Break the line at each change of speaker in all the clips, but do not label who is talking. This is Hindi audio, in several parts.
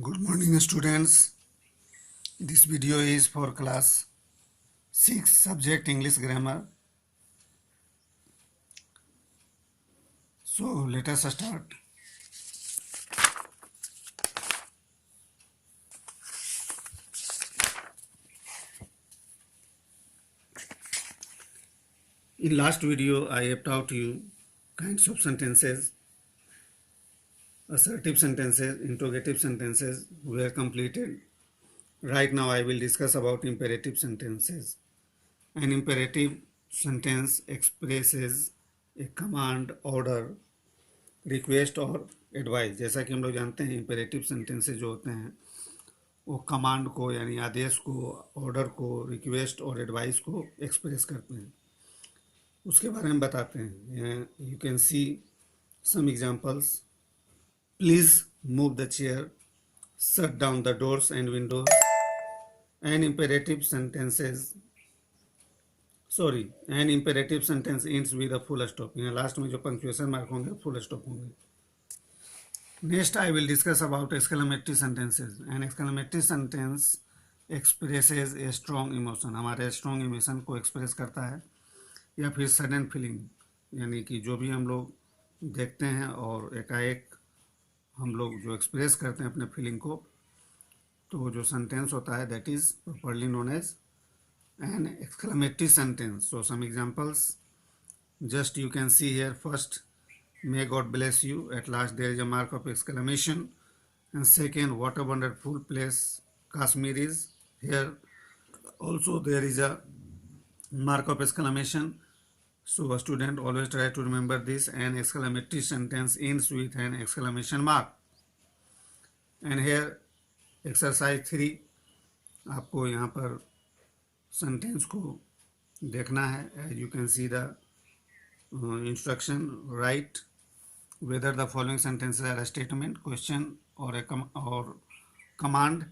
Good morning, students. This video is for class 6 subject English grammar. So let us start. In last video, I have taught you kinds of sentences. Assertive sentences, interrogative sentences were completed. Right now, I will discuss about imperative sentences. An imperative sentence expresses a command, order, request और एडवाइस. जैसा कि हम लोग जानते हैं इंपेरेटिव सेंटेंसेस जो होते हैं वो कमांड को यानी आदेश को, ऑर्डर को, रिक्वेस्ट और एडवाइस को एक्सप्रेस करते हैं, उसके बारे में बताते हैं. You can see some examples. Please move the chair, shut down the doors and windows. An imperative sentences an imperative sentence ends with a full stop. यहाँ लास्ट में जो पंक्चुएशन मार्क होंगे फुल स्टॉप होंगे. Next I will discuss about exclamatory sentences. An exclamatory sentence expresses a strong emotion. हमारे स्ट्रॉन्ग इमोशन को एक्सप्रेस करता है, या फिर सडन फीलिंग, यानी कि जो भी हम लोग देखते हैं और एकाएक हम लोग जो एक्सप्रेस करते हैं अपने फीलिंग को, तो जो सेंटेंस होता है that is properly known as an exclamatory sentence. So some examples, just you can see here. First, may God bless you. At last there is a mark of exclamation. And second, what a wonderful place Kashmir is. Here also there is a mark of exclamation. So a student always try to remember this. An exclamatory sentence ends with an exclamation mark. And here exercise 3, आपको यहाँ पर सेंटेंस को देखना है. As you can see the instruction, write whether the following sentences are statement, question और कमांड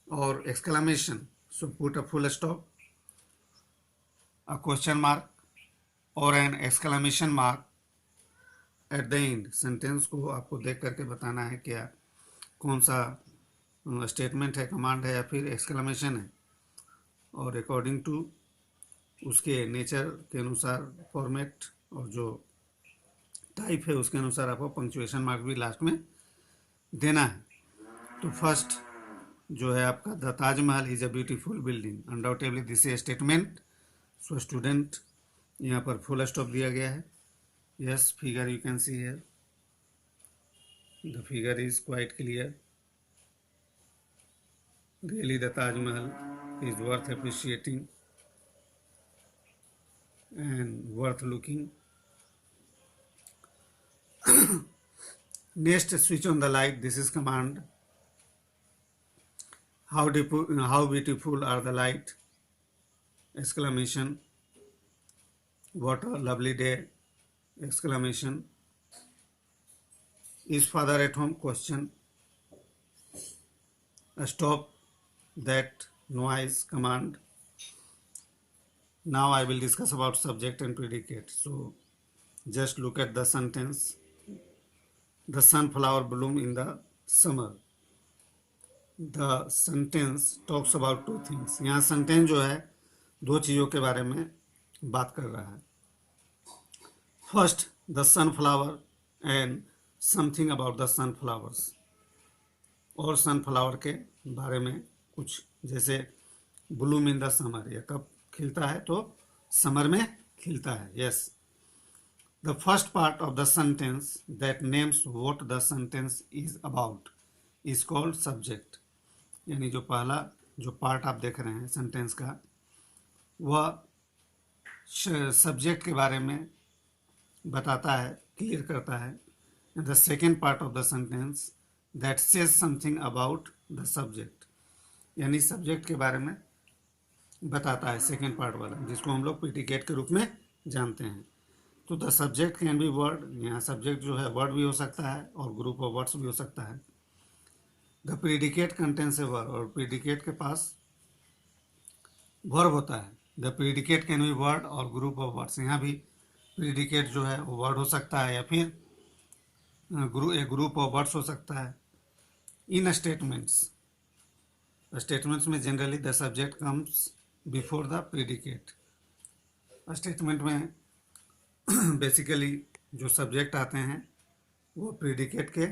और exclamation. So put a full stop, a question mark और an exclamation mark at the end. Sentence को आपको देख करके बताना है क्या कौन सा स्टेटमेंट है, कमांड है या फिर एक्सक्लेमेशन है, और अकॉर्डिंग टू उसके नेचर के अनुसार फॉर्मेट और जो टाइप है उसके अनुसार आपको पंक्चुएशन मार्क भी लास्ट में देना है. तो फर्स्ट जो है आपका, the Taj Mahal is a beautiful building. Undoubtedly this is statement. So student यहाँ पर फुल स्टॉप दिया गया है. Yes, figure you can see here, the figure is quite clear. Really the Taj Mahal is worth appreciating and worth looking. Next, switch on the light. This is command. How beautiful are the light! Exclamation. What a lovely day! Exclamation. Is father at home? Question. Stop that noise, command. Now I will discuss about subject and predicate. So just look at the sentence. The sunflower bloom in the summer. The sentence talks about two things. यहाँ sentence जो है दो चीज़ों के बारे में बात कर रहा है. First, the sunflower and something about the sunflowers. और sunflower के बारे में कुछ, जैसे ब्लूम इन द समर, या कब खिलता है, तो समर में खिलता है. Yes, the first part of the sentence that names what the sentence is about is called subject. यानी जो पहला जो पार्ट आप देख रहे हैं सेंटेंस का, वह सब्जेक्ट के बारे में बताता है, क्लियर करता है. The second part of the sentence that says something about the subject, यानी सब्जेक्ट के बारे में बताता है, सेकेंड पार्ट वाला, जिसको हम लोग प्रीडिकेट के रूप में जानते हैं. तो the subject can be word. यहाँ सब्जेक्ट जो है वर्ड भी हो सकता है और ग्रुप ऑफ वर्ड्स भी हो सकता है. The predicate contains a verb, और प्रीडिकेट के पास वर्ब होता है. The predicate can be word और ग्रुप ऑफ वर्ड्स. यहाँ भी प्रीडिकेट जो है वो वर्ड हो सकता है या फिर ए ग्रुप ऑफ वर्ड्स हो सकता है. इन स्टेटमेंट्स में generally the subject comes before the predicate. Statement में बेसिकली जो सब्जेक्ट आते हैं वो प्रीडिकेट के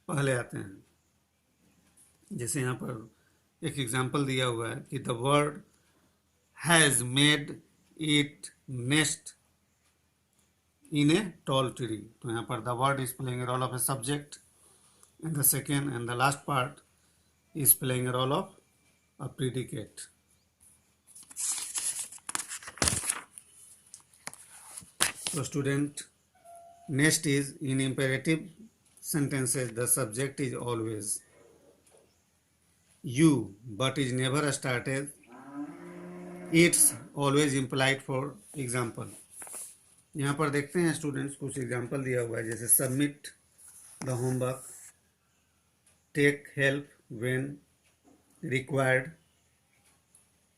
पहले आते हैं। जैसे यहाँ पर एक एग्जांपल दिया हुआ है कि the word has made it nest in a tall tree. तो यहाँ पर the word is playing role of a subject and the second and the last part is playing role of a predicate. So student, next is in imperative sentences the subject is always you but is never started. It's always implied. For example, यहाँ पर देखते हैं स्टूडेंट्स कुछ एग्जांपल दिया हुआ है जैसे submit the homework, take help when required.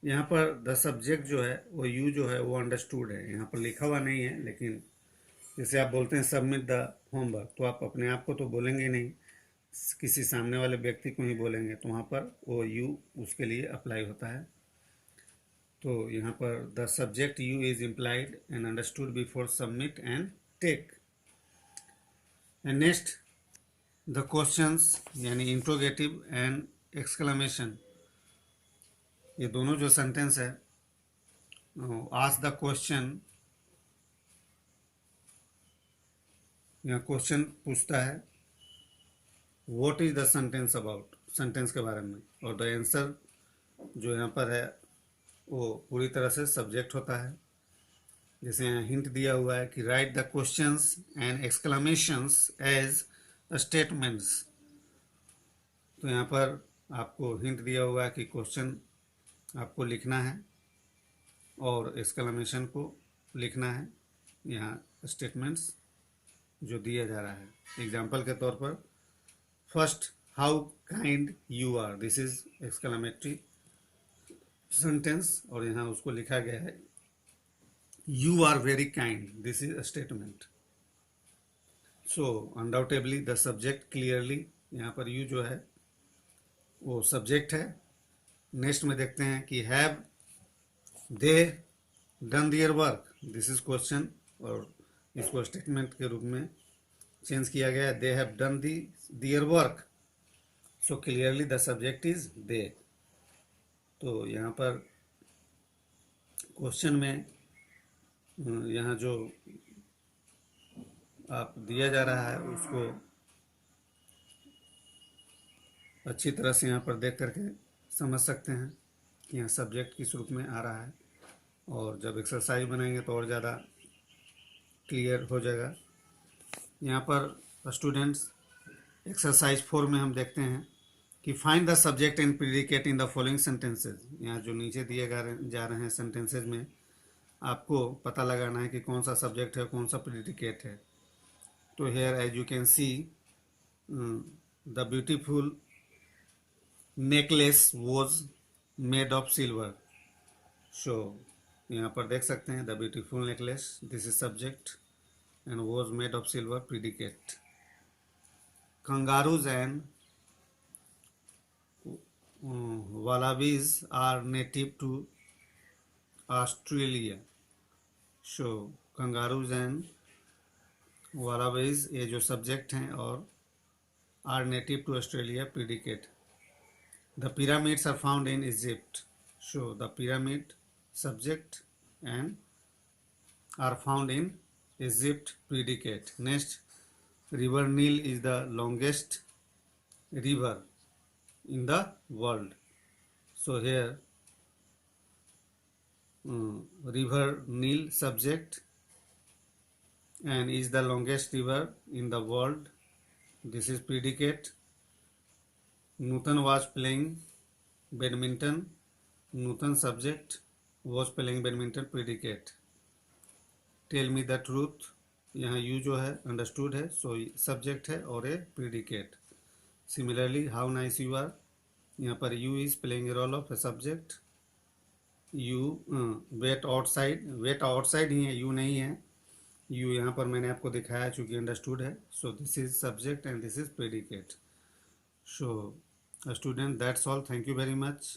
यहाँ पर द सब्जेक्ट जो है वो यू जो है वो अंडरस्टूड है, यहाँ पर लिखा हुआ नहीं है। लेकिन जैसे आप बोलते हैं सबमिट द होमवर्क, तो आप अपने आप को तो बोलेंगे नहीं, किसी सामने वाले व्यक्ति को ही बोलेंगे, तो वहाँ पर वो यू उसके लिए अप्लाई होता है। तो यहाँ पर the subject you is implied and understood before submit and take. And next the questions यानी इंट्रोगेटिव एंड एक्सक्लेमेशन, ये दोनों जो सेंटेंस है, आस्क द क्वेश्चन, यहाँ क्वेश्चन पूछता है what is the sentence about, sentence के बारे में, और द आंसर जो यहाँ पर है वो पूरी तरह से सब्जेक्ट होता है। जैसे यहाँ हिंट दिया हुआ है कि write the questions and exclamations as statements. तो यहाँ पर आपको हिंट दिया हुआ है कि क्वेश्चन आपको लिखना है और एक्सक्लेमेशन को लिखना है, यहाँ स्टेटमेंट्स जो दिया जा रहा है। एग्जाम्पल के तौर पर first how kind you are, this is exclamatory sentence, और यहाँ उसको लिखा गया है you are very kind, this is a statement. So undoubtedly the subject clearly, यहाँ पर यू जो है वो सब्जेक्ट है। नेक्स्ट में देखते हैं कि have they done their work, this is question, और इसको स्टेटमेंट के रूप में चेंज किया गया है, they have done their work, so clearly the subject is they. तो यहाँ पर क्वेश्चन में यहाँ जो आप दिया जा रहा है उसको अच्छी तरह से यहाँ पर देख करके समझ सकते हैं कि यहाँ सब्जेक्ट किस रूप में आ रहा है, और जब एक्सरसाइज बनाएंगे तो और ज़्यादा क्लियर हो जाएगा। यहाँ पर स्टूडेंट्स एक्सरसाइज 4 में हम देखते हैं कि find the subject and predicate in the following sentences. यहाँ जो नीचे दिए जा रहे हैं सेंटेंसेज में आपको पता लगाना है कि कौन सा सब्जेक्ट है, कौन सा प्रीडिकेट है। तो here as you can see the beautiful necklace was made of silver. So यहाँ पर देख सकते हैं the beautiful necklace, this is subject, and was made of silver predicate. Kangaroos and wallabies are native to Australia. So kangaroos and wallabies ये जो सब्जेक्ट हैं और are native to Australia predicate. The pyramids are found in Egypt. So the pyramid subject and are found in Egypt predicate. Next, river Nile is the longest river in the world. So here river Nile subject and is the longest river in the world, this is predicate. Nutan was playing badminton, Nutan subject, was playing badminton predicate. Tell me the truth, यहाँ यू जो है अंडरस्टूड है, सो सब्जेक्ट है और a predicate. Similarly how nice you are, यहाँ पर you is playing role of a subject. You wait outside ही है, यू नहीं है। यू यहाँ पर मैंने आपको दिखाया चूँकि अंडरस्टूड है, so this is subject and this is predicate. So, student, that's all. Thank you very much.